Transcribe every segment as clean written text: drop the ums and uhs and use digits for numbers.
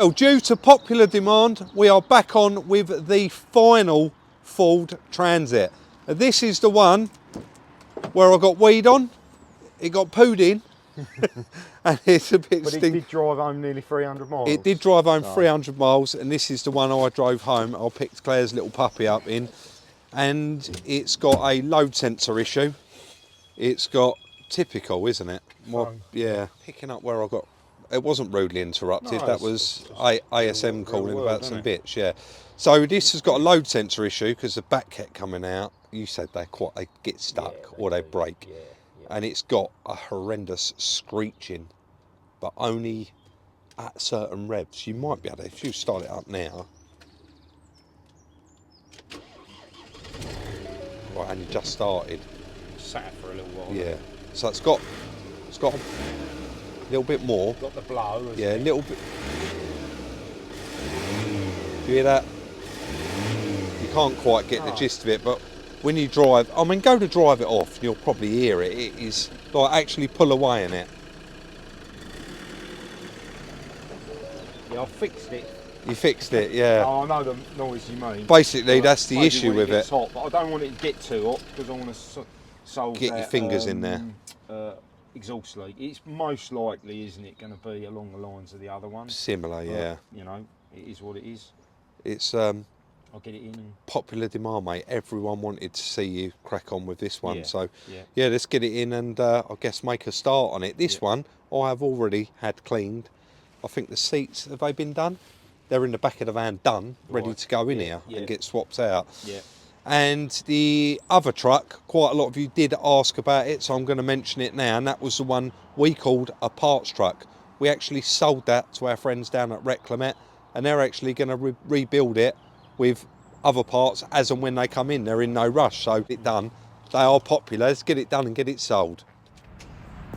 Well, due to popular demand, we are back on with the final Ford Transit. This is the one where I got weed on, it got pooed in, and it's a bit But it did drive home nearly 300 miles. It did drive home 300 miles, and this is the one I drove home. I picked Claire's little puppy up in, and it's got a load sensor issue. It's got typical, isn't it? Well, yeah, picking up where I got. It wasn't rudely interrupted. No, that was ASM calling world, about some bits. Yeah. So this has got a load sensor issue because the back kept coming out. You said they get stuck or they break, and it's got a horrendous screeching, but only at certain revs. You might be able to, if you start it up now. Right, and you just started. Sat for a little while. Yeah. So it's got a little bit more. Got the blow. Yeah, a little bit. Do you hear that? You can't quite get the gist of it, but when you drive, I mean, go to drive it off, you'll probably hear it. It is like actually pull away in it. Yeah, I fixed it. You fixed it, yeah. Oh, I know the noise you mean. Basically, that's the issue with it. Hot, but I don't want it to get too hot because I want to solve Get your fingers in there. Exhaust leak. It's most likely, isn't it, going to be along the lines of the other one? Similar, yeah. You know, it is what it is. It's I'll get it in. And... popular demand, mate. Everyone wanted to see you crack on with this one, so yeah, let's get it in and I guess make a start on it. This one I have already had cleaned. I think the seats, have they been done? They're in the back of the van, done, ready to go in here and get swapped out. Yeah. And the other truck, quite a lot of you did ask about it, so I'm going to mention it now, and that was the one we called a parts truck. We actually sold that to our friends down at Reclamet, and they're actually going to rebuild it with other parts as and when they come in. They're in no rush, so get it done. They are popular. Let's get it done and get it sold.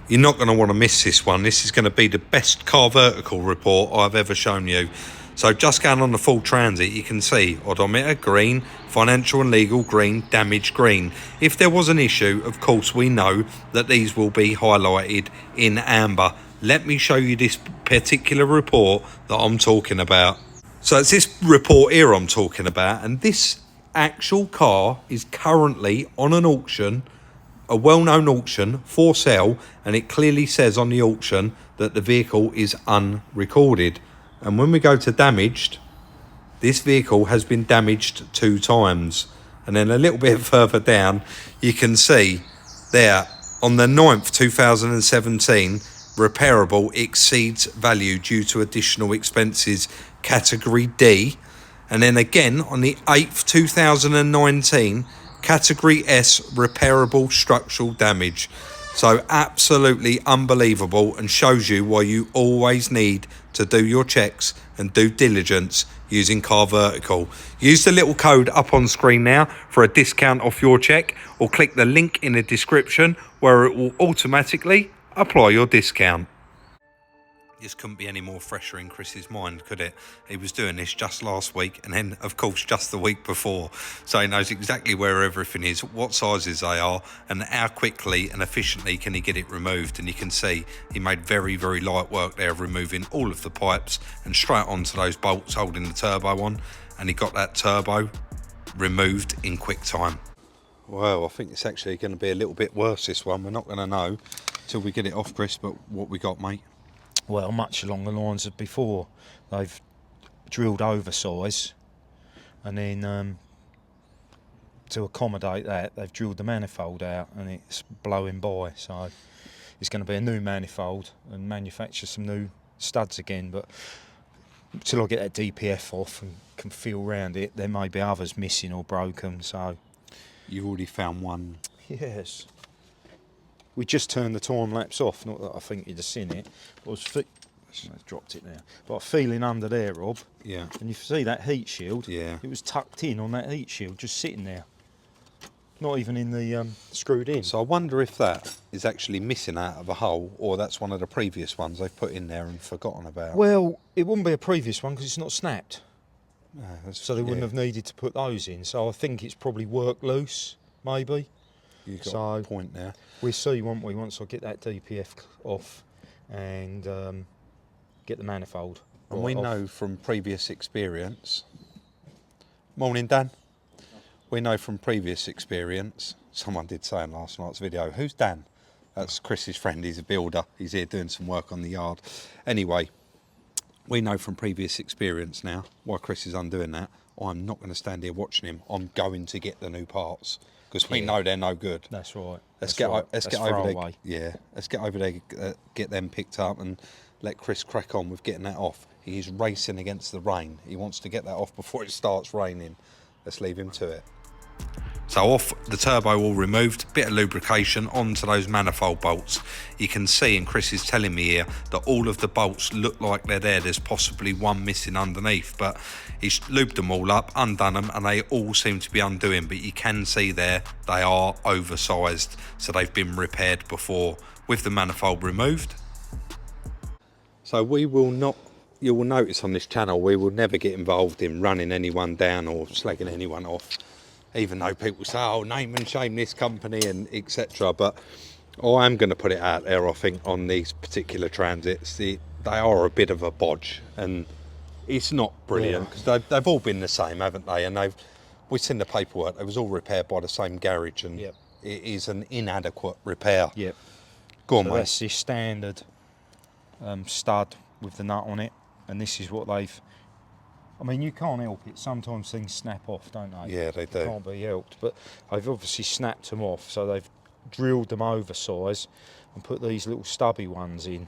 You're not going to want to miss this one. This is going to be the best car vertical report I've ever shown you. So just going on the full Transit, you can see odometer green, financial and legal green, damage green. If there was an issue, of course, we know that these will be highlighted in amber. Let me show you this particular report that I'm talking about. So it's this report here I'm talking about, and this actual car is currently on an auction, a well-known auction for sale, and it clearly says on the auction that the vehicle is unrecorded. And when we go to damaged, this vehicle has been damaged 2 times. And then a little bit further down, you can see there on the 9th, 2017, repairable exceeds value due to additional expenses, category D. And then again on the 8th, 2019, category S, repairable structural damage. So absolutely unbelievable, and shows you why you always need to do your checks and due diligence using Car Vertical. Use the little code up on screen now for a discount off your check, or click the link in the description where it will automatically apply your discount. This couldn't be any more fresher in Chris's mind, could it? He was doing this just last week, and then of course just the week before, so he knows exactly where everything is, what sizes they are, and how quickly and efficiently can he get it removed. And you can see he made very light work there of removing all of the pipes and straight onto those bolts holding the turbo on, and he got that turbo removed in quick time. Well, I think it's actually going to be a little bit worse, this one. We're not going to know till we get it off, Chris, but what we got, mate? Well, much along the lines of before. They've drilled oversize, and then to accommodate that, they've drilled the manifold out, and it's blowing by. So it's going to be a new manifold and manufacture some new studs again. But until I get that DPF off and can feel around it, there may be others missing or broken. So you already found one? Yes. We just turned the time lapse off, not that I think you'd have seen it. I've dropped it now. But I'm feeling under there, Rob. Yeah. And you see that heat shield? Yeah. It was tucked in on that heat shield, just sitting there. Not even in the screwed in. So I wonder if that is actually missing out of a hole, or that's one of the previous ones they've put in there and forgotten about. Well, it wouldn't be a previous one because it's not snapped. No, so they wouldn't have needed to put those in. So I think it's probably worked loose, maybe. You've got a point there. We'll see, won't we, once I get that DPF off and get the manifold. And right we off. know from previous experience. Morning, Dan. We know from previous experience. Someone did say in last night's video, "Who's Dan?" That's Chris's friend. He's a builder. He's here doing some work on the yard. Anyway, we know from previous experience now why Chris is undoing that. I'm not going to stand here watching him. I'm going to get the new parts because we know they're no good. That's right. Let's That's get right. let's That's get over there. throwaway. Yeah, let's get over there, get them picked up, and let Chris crack on with getting that off. He is racing against the rain. He wants to get that off before it starts raining. Let's leave him to it. So off the turbo all removed, bit of lubrication onto those manifold bolts. You can see, and Chris is telling me here, that all of the bolts look like they're there. There's possibly one missing underneath, but he's lubed them all up, undone them, and they all seem to be undoing. But you can see there, they are oversized, so they've been repaired before with the manifold removed. So we will not, you will notice on this channel, we will never get involved in running anyone down or slagging anyone off. Even though people say, oh, name and shame this company and etc. But I am going to put it out there, I think, on these particular transits. They are a bit of a bodge, and it's not brilliant because they've all been the same, haven't they? And we've seen the paperwork. It was all repaired by the same garage, and it is an inadequate repair. Yep. Go on, So mate. that's your standard stud with the nut on it, and this is what they've. I mean, you can't help it. Sometimes things snap off, don't they? Yeah, they do. It can't be helped. But they've obviously snapped them off, so they've drilled them oversized and put these little stubby ones in.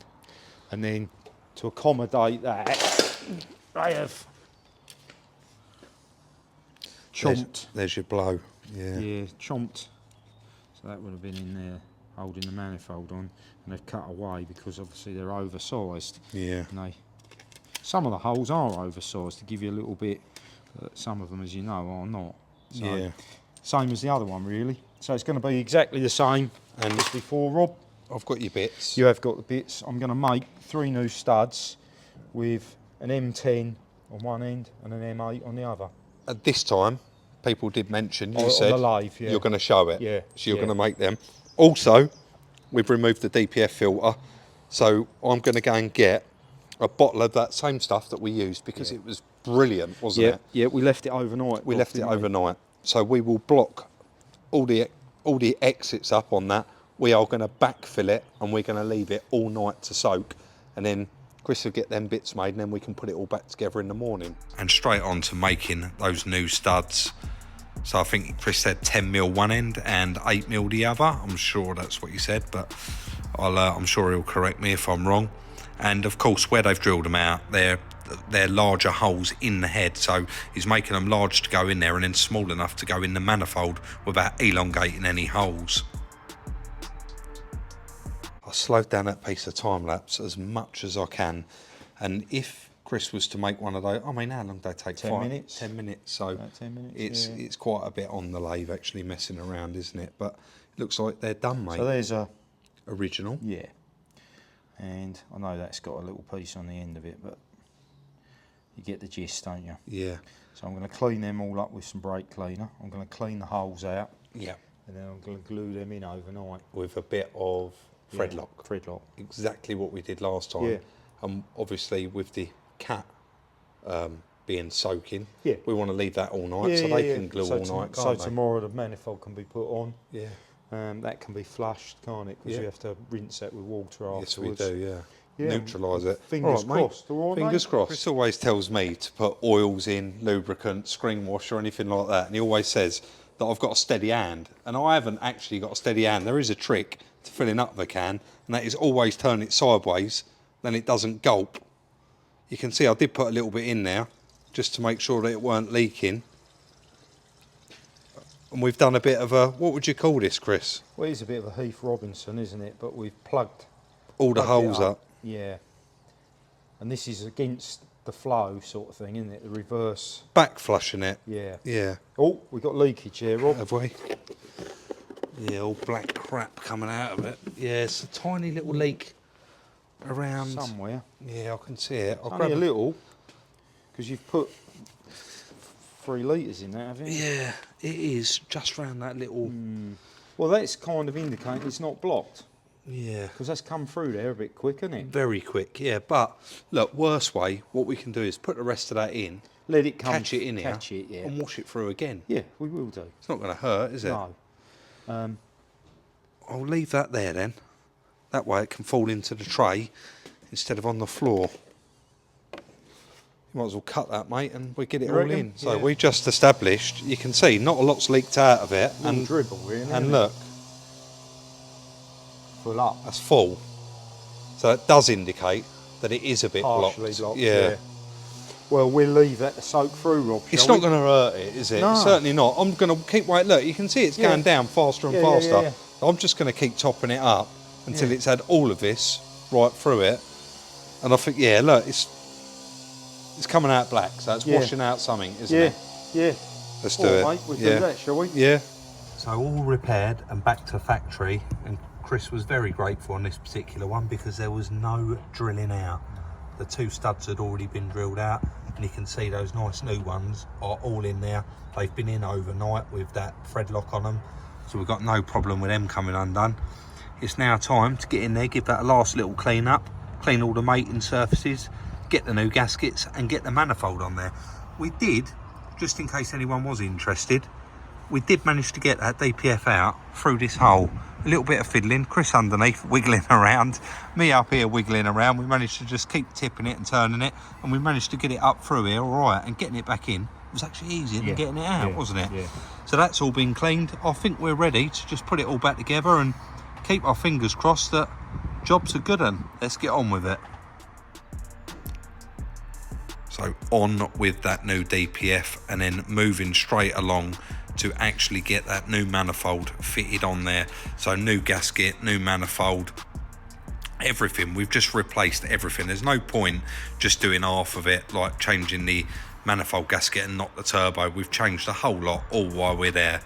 And then to accommodate that, they have chomped. There's your blow. Yeah. Yeah, chomped. So that would have been in there holding the manifold on, and they've cut away because obviously they're oversized. Yeah. And some of the holes are oversized to give you a little bit, but some of them, as you know, are not. So, Yeah. same as the other one, really. So it's going to be exactly the same as before, Rob. I've got your bits. You have got the bits. I'm going to make 3 new studs with an M10 on one end and an M8 on the other. At this time, people did mention, you On said, the lathe, yeah. you're going to show it. Yeah. So you're going to make them. Also, we've removed the DPF filter. So I'm going to go and get a bottle of that same stuff that we used because it was brilliant, wasn't it? Yeah, we left it overnight. We left it overnight. So we will block all the exits up on that. We are going to backfill it and we're going to leave it all night to soak. And then Chris will get them bits made and then we can put it all back together in the morning. And straight on to making those new studs. So I think Chris said 10mm one end and 8mm the other. I'm sure that's what he said, but I'm sure he'll correct me if I'm wrong. And of course, where they've drilled them out, they're larger holes in the head, so he's making them large to go in there and then small enough to go in the manifold without elongating any holes. I slowed down that piece of time lapse as much as I can, and if Chris was to make one of those, I mean, how long do they take? 10 minutes. 10 minutes. So About 10 minutes. it's quite a bit on the lathe actually messing around, isn't it? But it looks like they're done, mate. So there's a original. Yeah. And I know that's got a little piece on the end of it, but you get the gist, don't you? Yeah. So I'm going to clean them all up with some brake cleaner. I'm going to clean the holes out. Yeah. And then I'm going to glue them in overnight. With a bit of thread lock. Thread lock. Exactly what we did last time. Yeah. And obviously with the cat being soaking, Yeah. we want to leave that all night so they can glue all night, So can't they? tomorrow the manifold can be put on. Yeah. That can be flushed, can't it? Because you have to rinse that with water afterwards. Yes, we do, yeah. Yeah. Neutralise it. Fingers All right, mate. crossed. All right, Fingers mate? crossed. Chris always tells me to put oils in, lubricant, screen wash or anything like that. And he always says that I've got a steady hand. And I haven't actually got a steady hand. There is a trick to filling up the can, and that is always turn it sideways, then it doesn't gulp. You can see I did put a little bit in there, just to make sure that it weren't leaking. And we've done a bit of a, what would you call this, Chris? Well, it's a bit of a Heath Robinson, isn't it? But we've plugged All the plugged it holes up. Yeah. And this is against the flow sort of thing, isn't it? The reverse. Back flushing it. Yeah. Yeah. Oh, we've got leakage here, Rob. Have we? Yeah, all black crap coming out of it. Yeah, it's a tiny little leak around. Somewhere. Yeah, I can see it. I'll Only grab a little, because you've put 3 litres in that, haven't you? Yeah, it is just round that little. Well, that's kind of indicating it's not blocked. Yeah. Because that's come through there a bit quick, isn't it? Very quick, yeah. But look, worst way, what we can do is put the rest of that in, Let it come, catch it in here, yeah. and wash it through again. Yeah, we will do. It's not going to hurt, is it? No. I'll leave that there then. That way it can fall into the tray instead of on the floor. You might as well cut that, mate, and we get it all in. So yeah. we just established, you can see, not a lot's leaked out of it. And dribble, really. And look, full up. that's full. So it does indicate that it is a bit Partially blocked. blocked, Yeah. Well, we'll leave that to soak through, Rob. It's not going to hurt it, is it? No. Certainly not. I'm going to keep waiting. Look, you can see it's going down faster and faster. Yeah. I'm just going to keep topping it up until it's had all of this right through it. And I think, yeah, look, it's coming out black, so it's washing out something, isn't it? Yeah. Let's do it. Mate, we'll do that, shall we? Yeah. So all repaired and back to factory, and Chris was very grateful on this particular one because there was no drilling out. The two studs had already been drilled out, and you can see those nice new ones are all in there. They've been in overnight with that thread lock on them, so we've got no problem with them coming undone. It's now time to get in there, give that a last little clean up, clean all the mating surfaces, get the new gaskets and get the manifold on there. We did, just in case anyone was interested, we did manage to get that DPF out through this hole. A little bit of fiddling, Chris underneath wiggling around, me up here wiggling around. We managed to just keep tipping it and turning it, and we managed to get it up through here all right, and getting it back in was actually easier than getting it out, wasn't it? Yeah. So that's all been cleaned. I think we're ready to just put it all back together and keep our fingers crossed that job's a good one. Let's get on with it. So on with that new DPF and then moving straight along to actually get that new manifold fitted on there. So new gasket, new manifold, everything. We've just replaced everything. There's no point just doing half of it, like changing the manifold gasket and not the turbo. We've changed the whole lot all while we're there.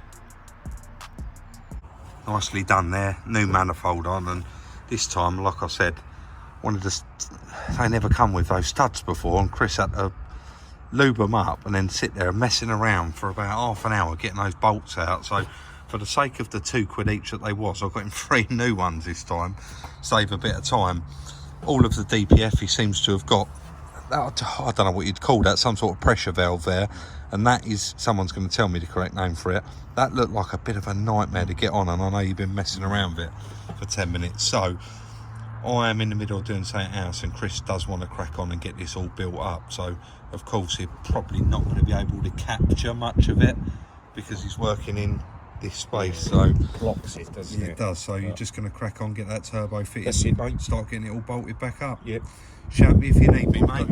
Nicely done there, new manifold on, and this time, like I said, they never come with those studs before, and Chris had to lube them up and then sit there messing around for about half an hour getting those bolts out. So for the sake of the £2 each that they was, I got him 3 new ones this time, save a bit of time. All of the DPF he seems to have got, I don't know what you'd call that, some sort of pressure valve there, and that is, someone's going to tell me the correct name for it. That looked like a bit of a nightmare to get on, and I know you've been messing around with it for 10 minutes. So I am in the middle of doing something else, and Chris does want to crack on and get this all built up. So of course he's probably not going to be able to capture much of it because he's working in this space. So Blocks it, doesn't it? It does. So you're just going to crack on, get that turbo fitted. That's it, mate. Start getting it all bolted back up. Yep. Shout me if you need me, mate.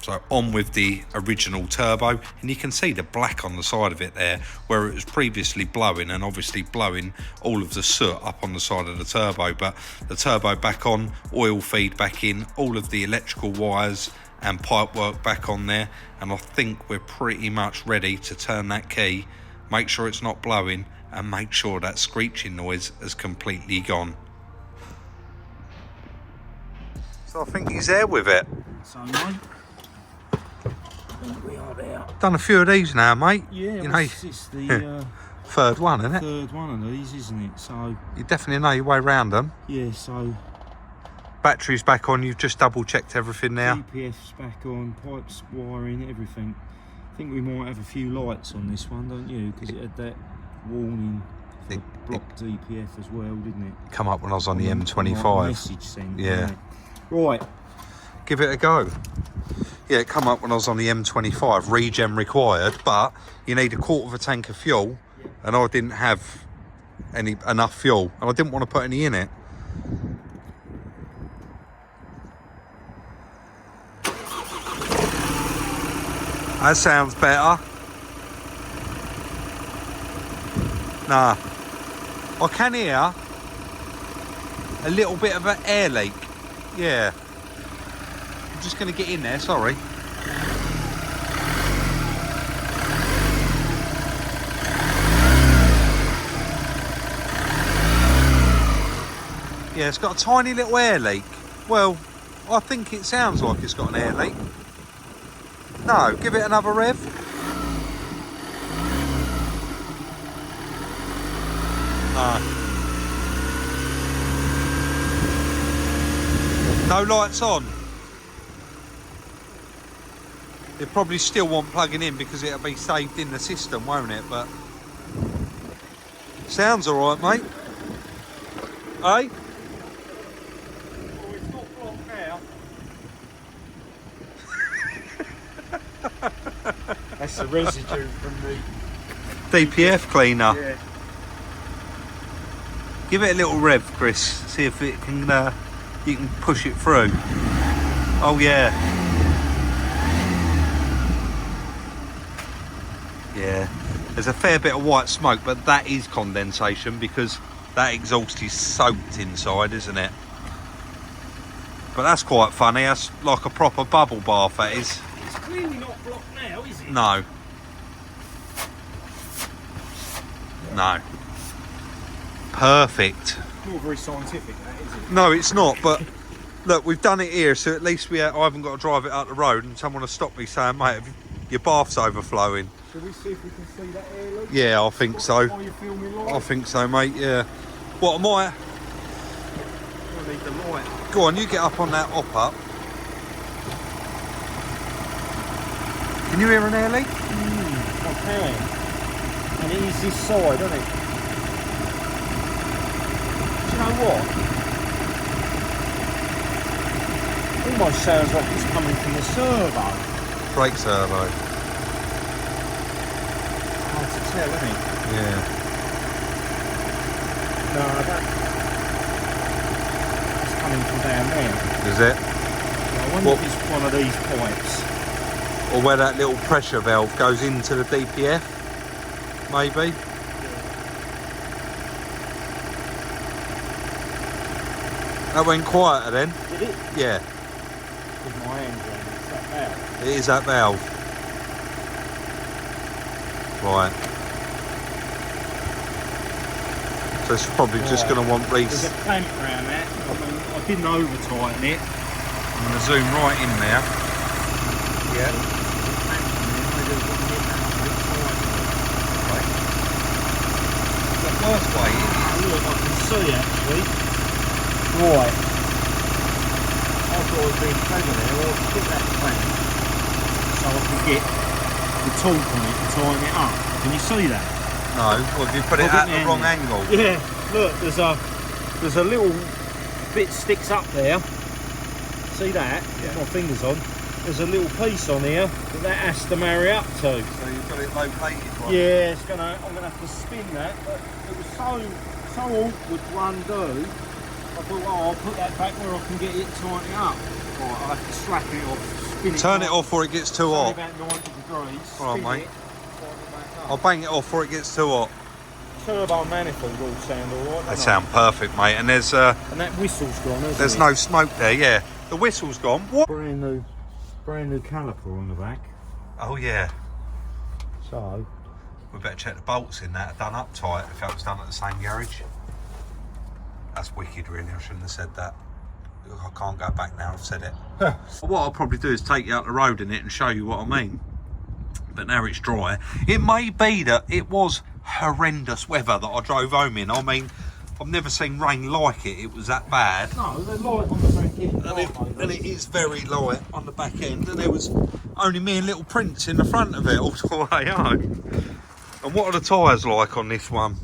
So on with the original turbo, and you can see the black on the side of it there, where it was previously blowing, and obviously blowing all of the soot up on the side of the turbo. But the turbo back on, oil feed back in, all of the electrical wires and pipe work back on there, and I think we're pretty much ready to turn that key, make sure it's not blowing, and make sure that screeching noise has completely gone. So I think he's there with it. So, mate, I think we are there. Done a few of these now, mate. Yeah, you know, it's the third one, isn't it? third one of these, isn't it? So You definitely know your way around them. yeah, so Battery's back on, you've just double checked everything now. DPF's back on, pipes, wiring, everything. I think we might have a few lights on this one, don't you? Because it had that warning for block DPF as well, didn't it? Come up when I was on the Like M25. message sent, Yeah. didn't it? Right. Give it a go. Yeah, it come up when I was on the M25, regen required, but you need a quarter of a tank of fuel, and I didn't have enough fuel, and I didn't want to put any in it. That sounds better. Nah. I can hear a little bit of an air leak. Yeah. I'm just going to get in there, sorry. Yeah, it's got a tiny little air leak. Well, I think it sounds like it's got an air leak. No, give it another rev. No. No lights on. It probably still won't plugging in because it'll be saved in the system, won't it? But sounds all right, mate. Eh? Well, it's not blocked now. That's the residue from the DPF cleaner. Yeah. Give it a little rev, Chris. See if it can. You can push it through. Oh yeah. Yeah. There's a fair bit of white smoke, but that is condensation because that exhaust is soaked inside, isn't it? But that's quite funny. That's like a proper bubble bath, that is. It's clearly not blocked now, is it? No. No. Perfect. Not very scientific, that, is it? No, it's not, but look, we've done it here, so at least I haven't got to drive it out the road and someone will stop me saying, mate, your bath's overflowing. Shall we see if we can see that air leak? Yeah, I think so. While you're filming live? I think so, mate, yeah. What am I? I need the light. Go on, you get up on that up. Can you hear an air leak? I can. And it is this side, isn't it? Do you know what? Almost sounds like it's coming from the servo. Brake servo. Hard to tell, isn't it? Yeah. No, I don't. It's coming from down there. Is it? I wonder if it's one of these pipes. Or where that little pressure valve goes into the DPF, maybe? Yeah. That went quieter then? Did it? Yeah. With my hand around it, it's that valve. It is that valve. Right. So it's probably just going to want There's Reese. a clamp around that. I didn't over tighten it. I'm going to zoom right in there. Yeah. The worst way Look, I can see actually. Right. I thought I was being clever there. Well, I'll put that clamp so I can get the torque on it and tighten it up. Can you see that? no, well, if you put it at the wrong angle. Yeah. Look, there's a little bit sticks up there. See that? Yeah. Put my fingers on. There's a little piece on here that has to marry up to. So you've got it located right. Yeah, I'm gonna have to spin that, but it was so awkward to undo. I thought, oh, I'll put that back where I can get it and tighten it up. Right, I'll have to strap it off, spin it. Turn it off before it gets too hot. About 90 degrees. All right, Spin mate. it, tighten it back up. I'll bang it off before it gets too hot. Turbo manifold all sound alright. They sound perfect, mate. And there's And that whistle's gone, hasn't there's it? no smoke there. Yeah, the whistle's gone. What? brand new caliper on the back. Oh yeah. So We better check the bolts in that are done up tight if that was done at the same garage. That's wicked, really. I shouldn't have said that. I can't go back now. I've said it. What I'll probably do is take you out the road in it and show you what I mean. But now it's dry. It may be that it was horrendous weather that I drove home in. I mean, I've never seen rain like it. It was that bad. no, they're light on the back end. And it is very light on the back end. And there was only me and little Prince in the front of it all the way home. And what are the tyres like on this one?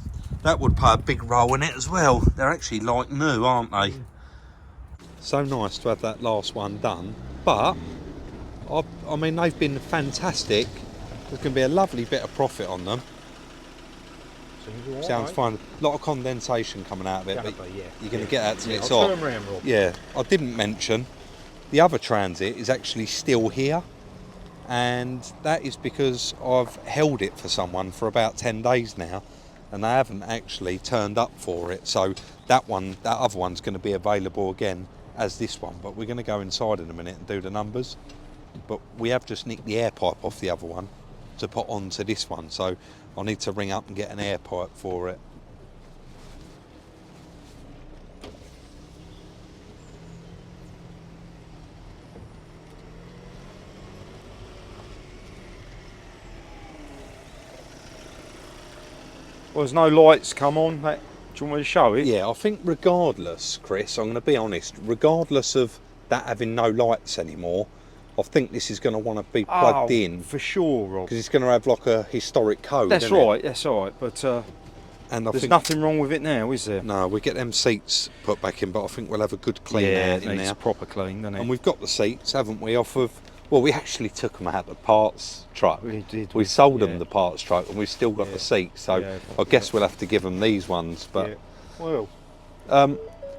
That would play a big role in it as well. They're actually like new, aren't they? So nice to have that last one done. But, I mean, they've been fantastic. There's going to be a lovely bit of profit on them. Sounds fine. A lot of condensation coming out of it, but you're going to get that till it's hot. Yeah, I didn't mention the other Transit is actually still here, and that is because I've held it for someone for about 10 days now, and they haven't actually turned up for it. So that other one's going to be available again as this one, but we're going to go inside in a minute and do the numbers. But we have just nicked the air pipe off the other one to put onto this one, so I need to ring up and get an air pipe for it. Well, there's no lights come on. Do you want me to show it? Yeah, I think regardless, Chris, I'm going to be honest, regardless of that having no lights anymore, I think this is going to want to be plugged in. For sure, Rob. Because it's going to have like a historic code. That's isn't right, it? that's right. But And I there's think, nothing wrong with it now, is there? no, we get them seats put back in, but I think we'll have a good clean out in it needs there. a proper clean, doesn't it? And we've got the seats, haven't we, off of... Well, we actually took them out of the parts truck. We did. We sold them the parts truck, and we've still got the seats. So Yeah. I guess we'll have to give them these ones. But Yeah. Well,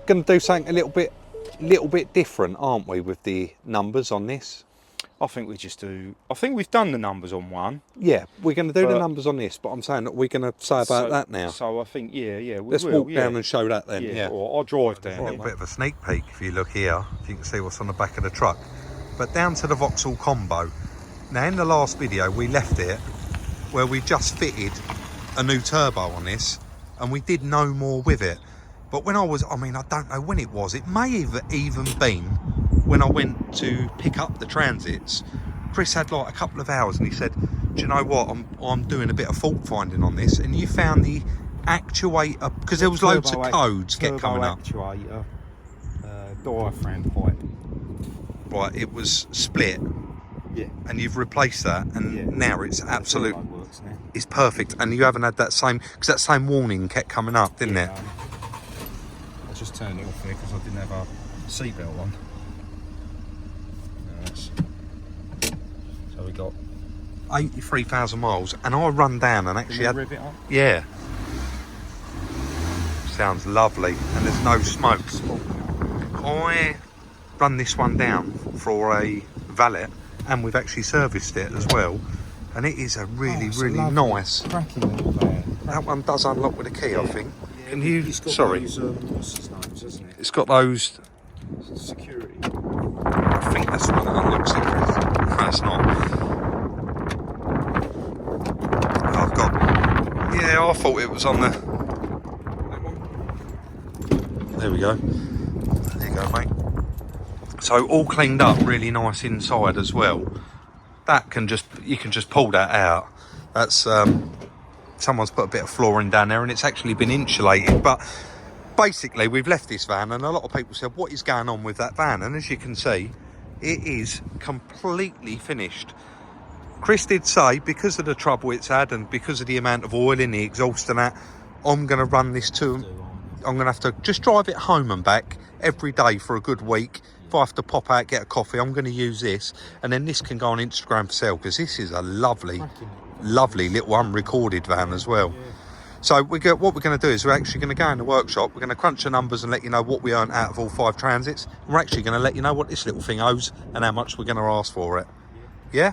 going to do something a little bit different, aren't we, with the numbers on this? I think we just do. I think we've done the numbers on one. Yeah, we're going to do the numbers on this, but I'm saying that we're going to say about that now. So I think, we Let's will, walk down and show that then. Yeah. Or I'll drive down. A little bit of a sneak peek if you look here, if you can see what's on the back of the truck. But down to the Vauxhall combo. Now in the last video we left it where we just fitted a new turbo on this and we did no more with it. But when I don't know when it was, it may have even been when I went to pick up the Transits. Chris had like a couple of hours and he said, do you know what, I'm doing a bit of fault finding on this, and you found the actuator, because there was loads of codes kept coming up. Actuator, diaphragm height. Right, it was split. Yeah. And you've replaced that, and now it's absolute. Works now. It's perfect, and you haven't had that same, because that same warning kept coming up, didn't it? I just turned it off here because I didn't have a seatbelt on. So we got 83,000 miles, and I run down and actually had. Rev it up? Yeah. Sounds lovely, and there's no smoke. I run this one down for a valet, and we've actually serviced it as well, and it is a really nice. Cracking little van. That one does unlock with a key, I think. Yeah, Can you? It's got Sorry. Those, what's his names, hasn't it? It's got those. Security. I think that's the one that unlocks it. No, it's not. I've got. Yeah, I thought it was on the. There we go. There you go, mate. So all cleaned up, really nice inside as well. That you can just pull that out. That's someone's put a bit of flooring down there, and it's actually been insulated. But basically, we've left this van, and a lot of people said, "What is going on with that van?" And as you can see, it is completely finished. Chris did say, because of the trouble it's had and because of the amount of oil in the exhaust and that, I'm going to run this to him. I'm going to have to just drive it home and back every day for a good week. If I have to pop out, get a coffee, I'm going to use this. And then this can go on Instagram for sale, because this is a lovely little unrecorded van as well. So what we're going to do is we're actually going to go in the workshop. We're going to crunch the numbers and let you know what we earn out of all 5 Transits. And we're actually going to let you know what this little thing owes and how much we're going to ask for it. Yeah?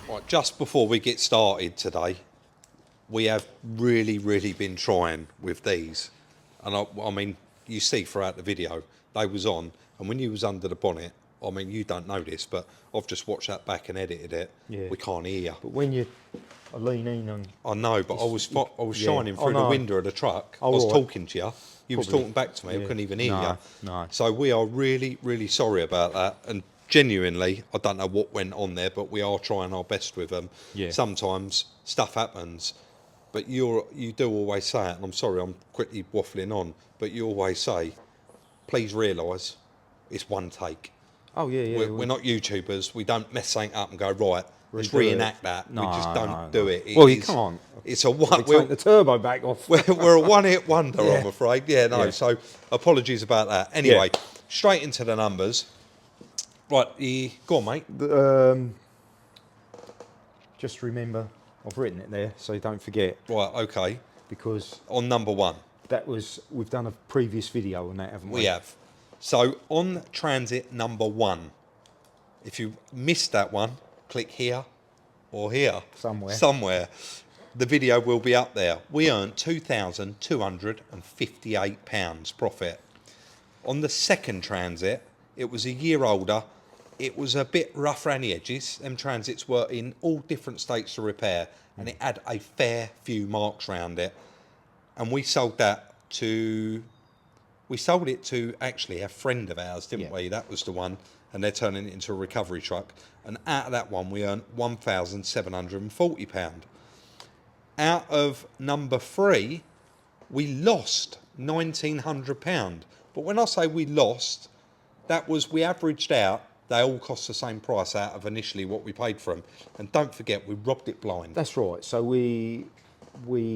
Right, just before we get started today, we have really been trying with these. And I mean, you see throughout the video, they was on, and when you was under the bonnet, I mean, you don't know this, but I've just watched that back and edited it. Yeah. We can't hear you. But when you lean in and... I know, but I was shining through the window of the truck. I was talking to you. You was talking back to me. I couldn't even hear you. No. So we are really sorry about that. And genuinely, I don't know what went on there, but we are trying our best with them. Yeah. Sometimes stuff happens. But you do always say it, and I'm sorry, I'm quickly waffling on, but you always say, please realise it's one take. Oh, yeah. We're not YouTubers. We don't mess something up and go, right, let's Redo reenact it. that. No, we just don't do it. Well, you can't. It's a one. We take the turbo back off. We're a one-hit wonder, Yeah. I'm afraid. Yeah, no, Yeah. So apologies about that. Anyway, straight into the numbers. Right, go on, mate. Just remember, I've written it there, so don't forget. Right, okay. Because On number 1. we've done a previous video on that, haven't we? We have. So on Transit number 1, if you missed that one, click here or here. Somewhere. The video will be up there. We earned £2,258 profit. On the second Transit, it was a year older. It was a bit rough around the edges. Them Transits were in all different states of repair, and it had a fair few marks around it. And we sold it to actually a friend of ours, didn't we? That was the one, and they're turning it into a recovery truck. And out of that one, we earned £1,740. Out of number 3, we lost £1,900. But when I say we lost, That was, we averaged out, they all cost the same price out of initially what we paid for them. And don't forget, we robbed it blind. That's right. So we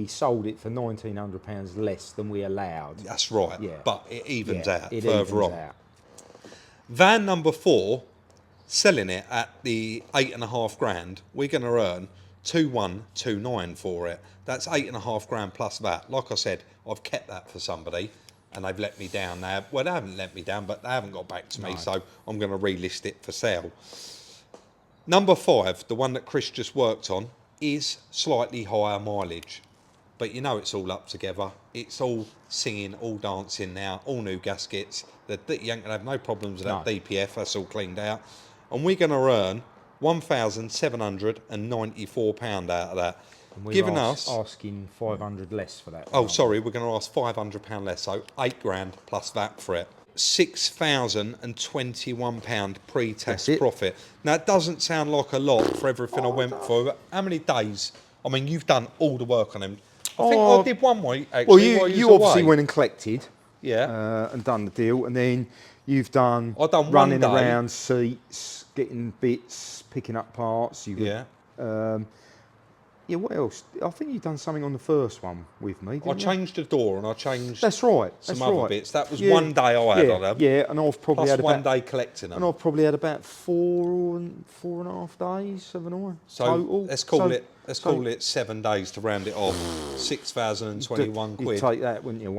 sold it for £1,900 less than we allowed. That's right. Yeah. But it evens out it further evens on. out. Van number 4, selling it at the 8.5 grand, we're going to earn 2,129 for it. That's 8.5 grand plus that. Like I said, I've kept that for somebody and they've let me down. They haven't let me down, but they haven't got back to me, so I'm going to relist it for sale. Number 5, the one that Chris just worked on, is slightly higher mileage. But you know it's all up together. It's all singing, all dancing now, all new gaskets. You ain't going to have no problems with that DPF, that's all cleaned out. And we're going to earn £1,794 out of that. And we're Giving us asking 500 less for that. Oh, sorry, we're going to ask £500 less, so 8 grand plus that for it. £6,021 pre-tax profit. Now, it doesn't sound like a lot for everything I went for, but how many days? I mean, you've done all the work on them. I think I did one week, actually. Well, you obviously went and collected. Yeah. And done the deal, and then you've done running around seats, getting bits, picking up parts. What else? I think you've done something on the first one with me. I changed the door and I changed. That's right. Some other bits. That was one day I had on them. Yeah, and I've probably had one day collecting them. And I've probably had about 4.5 days, haven't I? So total. Let's call it 7 days to round it off. 6,021 quid. You'd take that, wouldn't you?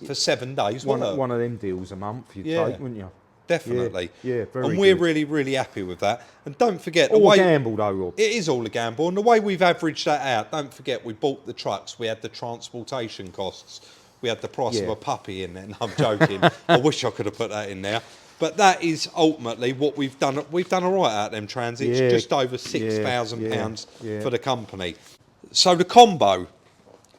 For 7 days. One of them deals a month. You'd take, wouldn't you? Definitely. Yeah, very And we're good. really, really happy with that. And don't forget... All a gamble though, Rob. It is all a gamble. And the way we've averaged that out, don't forget, we bought the trucks, we had the transportation costs, we had the price of a puppy in there. No, I'm joking. I wish I could have put that in there. But that is ultimately what we've done. We've done all right out of them transits, just over £6,000 for the company. So the combo,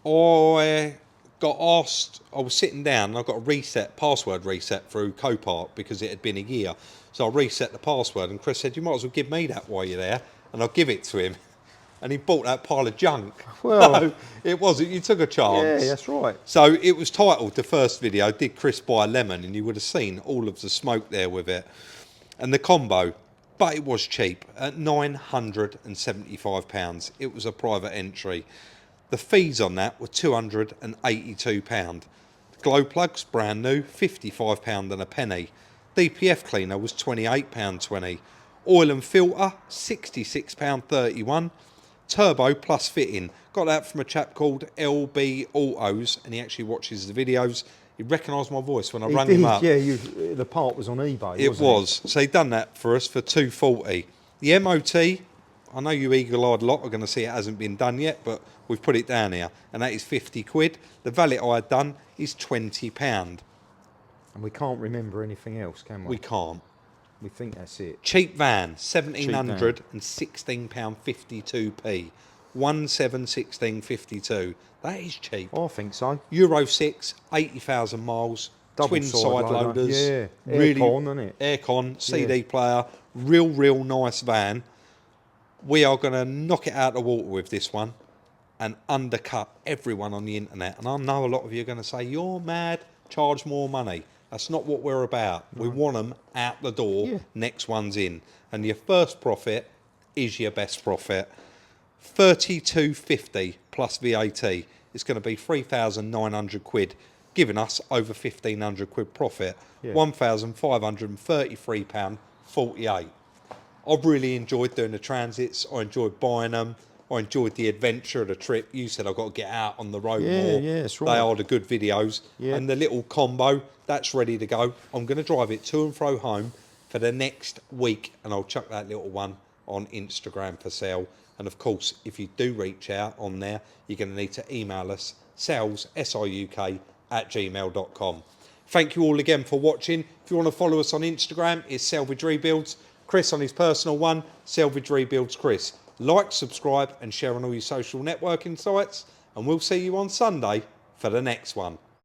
I got asked, I was sitting down and I got a password reset through Copart because it had been a year. So I reset the password and Chris said, you might as well give me that while you're there. And I'll give it to him. And he bought that pile of junk. Well, no, it wasn't. You took a chance. Yeah, that's right. So it was titled, the first video, Did Chris Buy a Lemon? And you would have seen all of the smoke there with it. And the combo, but it was cheap, at £975. It was a private entry. The fees on that were £282. The glow plugs, brand new, £55 and a penny. DPF cleaner was £28.20. Oil and filter, £66.31. Turbo plus fitting. Got that from a chap called LB Autos, and he actually watches the videos. He recognised my voice when I rang him up. Yeah, the part was on eBay. It was. So he done that for us for £240. The MOT, I know you eagle-eyed lot are going to see it hasn't been done yet, but we've put it down here, and that is 50 quid. The valet I had done is £20. And we can't remember anything else, can we? We can't. We think that's it. Cheap van, £1,716.52p. 1716.52. That is cheap. I think so. Euro 6, 80,000 miles. Double twin side loaders. Yeah. Really, aircon, isn't it? Aircon, CD player. Real nice van. We are going to knock it out of the water with this one and undercut everyone on the internet. And I know a lot of you are going to say, you're mad, charge more money. That's not what we're about. No. We want them out the door, next one's in. And your first profit is your best profit. $32.50 plus VAT. It's going to be 3,900 quid, giving us over 1,500 quid profit. £1,533.48. I've really enjoyed doing the transits. I enjoyed buying them. I enjoyed the adventure of the trip. You said I've got to get out on the road more. Yeah, that's right. They are the good videos. Yeah. And the little combo, that's ready to go. I'm going to drive it to and fro home for the next week, and I'll chuck that little one on Instagram for sale. And of course, if you do reach out on there, you're going to need to email us, sales, siuk@gmail.com. Thank you all again for watching. If you want to follow us on Instagram, it's Salvage Rebuilds. Chris on his personal one, Salvage Rebuilds Chris. Like, subscribe and share on all your social networking sites. And we'll see you on Sunday for the next one.